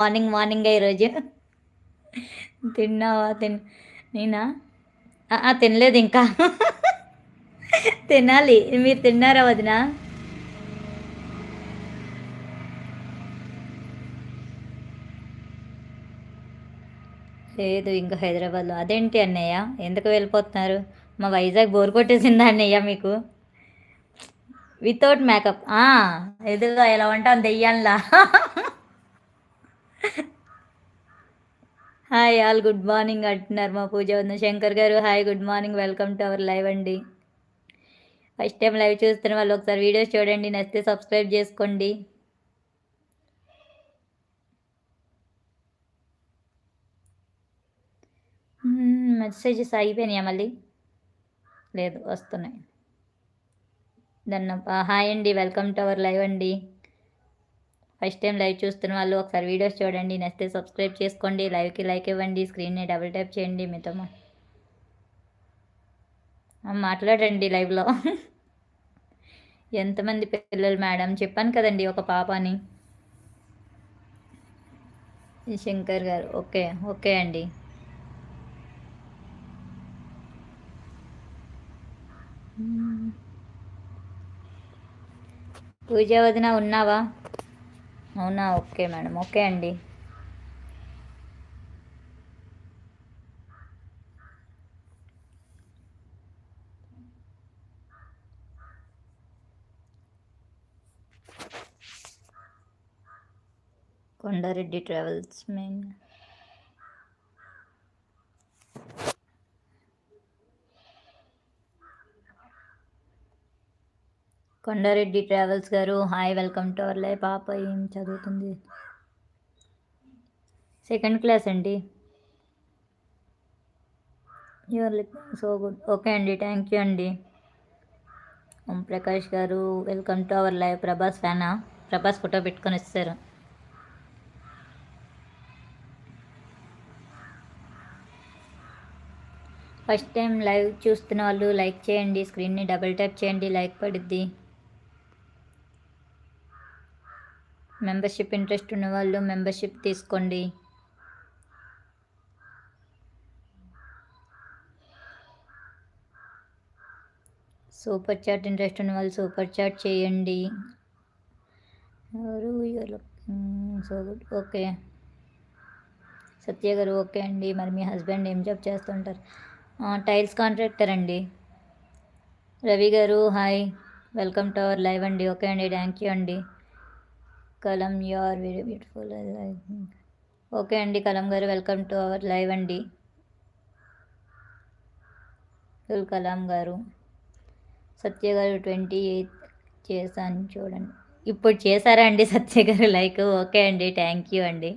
Morning మార్నింగే ఈరోజు. తిన్నావా? నేనా? తినలేదు ఇంకా. తినాలి. మీరు తిన్నారా వదినా? లేదు ఇంకా హైదరాబాద్లో. అదేంటి అన్నయ్య, ఎందుకు వెళ్ళిపోతున్నారు? మా వైజాగ్ బోర్ కొట్టేసిందా అన్నయ్య మీకు? వితౌట్ మేకప్ ఎదురుగా ఎలా ఉంటాం దెయ్యంలా. హాయ్ ఆల్, గుడ్ మార్నింగ్ అంటున్నారు మా పూజ వదిన. శంకర్ గారు hi, good morning, welcome to our live అండి. ఫస్ట్ టైం లైవ్ చూస్తున్న వాళ్ళు ఒకసారి వీడియోస్ చూడండి, నచ్చితే సబ్స్క్రైబ్ చేసుకోండి. మెసేజెస్ అయిపోయినాయా మళ్ళీ? లేదు, వస్తున్నాయి. హాయ్ అండి, వెల్కమ్ టు అవర్ లైవ్ అండి. ఫస్ట్ టైం లైవ్ చూస్తున్న వాళ్ళు ఒకసారి వీడియోస్ చూడండి, నచ్చితే సబ్స్క్రైబ్ చేసుకోండి, లైవ్కి లైక్ ఇవ్వండి, స్క్రీన్ని డబుల్ ట్యాప్ చేయండి. మీతో మాట్లాడండి లైవ్లో. ఎంతమంది పిల్లలు మేడం? చెప్పాను కదండి, ఒక పాప అని. శంకర్ గారు ఓకే ఓకే అండి. పూజ వదిన ఉన్నావా? అవునా, ఓకే మేడం, ఓకే అండి. Kondareddy travels main. Kondareddy travels గారు hi, welcome to our live. పాప ఏం చదువుతుంది? సెకండ్ క్లాస్ అండి. You are looking so good. Okay అండి, థ్యాంక్ యూ అండి. ఓం ప్రకాష్ గారు welcome to our live. Prabhas ఫ్యానా? ప్రభాస్ ఫోటో పెట్టుకొని వస్తారు. ఫస్ట్ టైం లైవ్ చూస్తున్న వాళ్ళు లైక్ చేయండి, స్క్రీన్ని డబుల్ ట్యాప్ చేయండి, లైక్ పడుద్ది. మెంబర్షిప్ ఇంట్రెస్ట్ ఉన్న వాళ్ళు మెంబర్షిప్ తీసుకోండి. సూపర్ చాట్ ఇంట్రెస్ట్ ఉన్న వాళ్ళు సూపర్ చాట్ చేయండి. ఎవరు? So good, okay. సత్య గారు ఓకే అండి. మరి మీ హస్బెండ్ ఏం జాబ్ చేస్తుంటారు? టైల్స్ కాంట్రాక్టర్ అండి. రవి గారు hi, welcome to our live అండి. ఓకే అండి, థ్యాంక్ యూ అండి. Kalam you are very beautiful. Okay అండి, కలం గారు వెల్కమ్ టు అవర్ లైవ్ అండి. కలాం గారు. సత్య గారు 28 చేశాను చూడండి. ఇప్పుడు చేశారా అండి సత్య గారు లైక్? ఓకే అండి, థ్యాంక్ యూ అండి.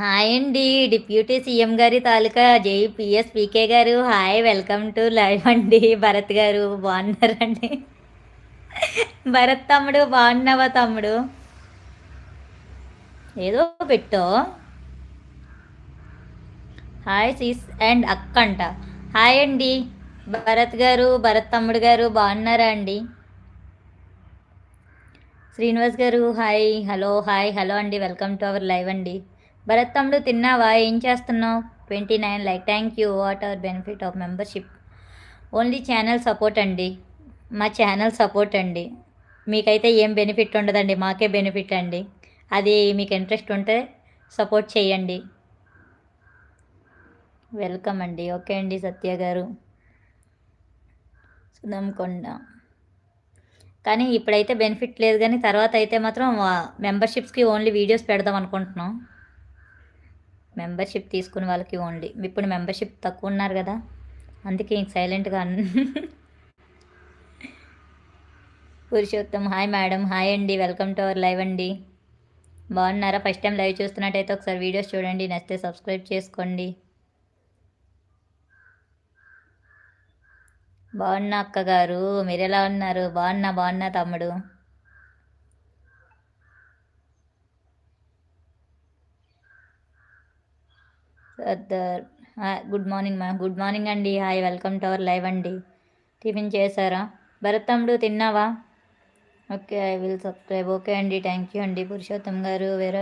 హాయ్ అండి, డిప్యూటీ సీఎం గారి తాలూకా జేపీఎస్ పీకే గారు హాయ్, వెల్కమ్ టు లైవ్ అండి. భరత్ గారు బాగున్నారండి? భరత్ తమ్ముడు బాగున్నావా తమ్ముడు? ఏదో పెట్టో. హాయ్ సీస్ అండ్ అక్క అంట. హాయ్ అండి భరత్ గారు, భరత్ తమ్ముడు గారు బాగున్నారా అండి? శ్రీనివాస్ గారు హాయ్, హలో హాయ్, హలో అండి, వెల్కమ్ టు అవర్ లైవ్ అండి. భరత్ తమ్ముడు తిన్నావా? ఏం చేస్తున్నావు? 29 like, thank you. What are benefit of membership? Only channel support అండి. మా ఛానల్ సపోర్ట్ అండి. మీకైతే ఏం బెనిఫిట్ ఉండదండి, మాకే బెనిఫిట్ అండి. అది మీకు ఇంట్రెస్ట్ ఉంటే సపోర్ట్ చేయండి. వెల్కమ్ అండి. ఓకే అండి సత్య గారు. సుధంకొండ కానీ ఇప్పుడైతే బెనిఫిట్ లేదు, కానీ తర్వాత అయితే మాత్రం మెంబర్షిప్స్కి ఓన్లీ వీడియోస్ పెడదాం అనుకుంటున్నాం. మెంబర్షిప్ తీసుకునే వాళ్ళకి ఓన్లీ. ఇప్పుడు మెంబర్షిప్ తక్కువ ఉన్నారు కదా, అందుకే సైలెంట్గా పురుషోత్తం హాయ్ మేడం, హాయ్ అండి, వెల్కమ్ టు అవర్ లైవ్ అండి. బాగున్నారా? ఫస్ట్ టైం లైవ్ చూస్తున్నట్టయితే ఒకసారి వీడియోస్ చూడండి, నచ్చితే సబ్స్క్రైబ్ చేసుకోండి. బాగున్నా అక్క గారు, మీరు ఎలా ఉన్నారు? బాగున్నా తమ్ముడు. Sardar good morning ma'am. Good morning అండి, hi, welcome to our live అండి. టిఫిన్ చేశారా? భరత్ తమ్ముడు తిన్నావా? Okay. I will subscribe. Okay అండి. థ్యాంక్ యూ అండి పురుషోత్తం గారు. వేరే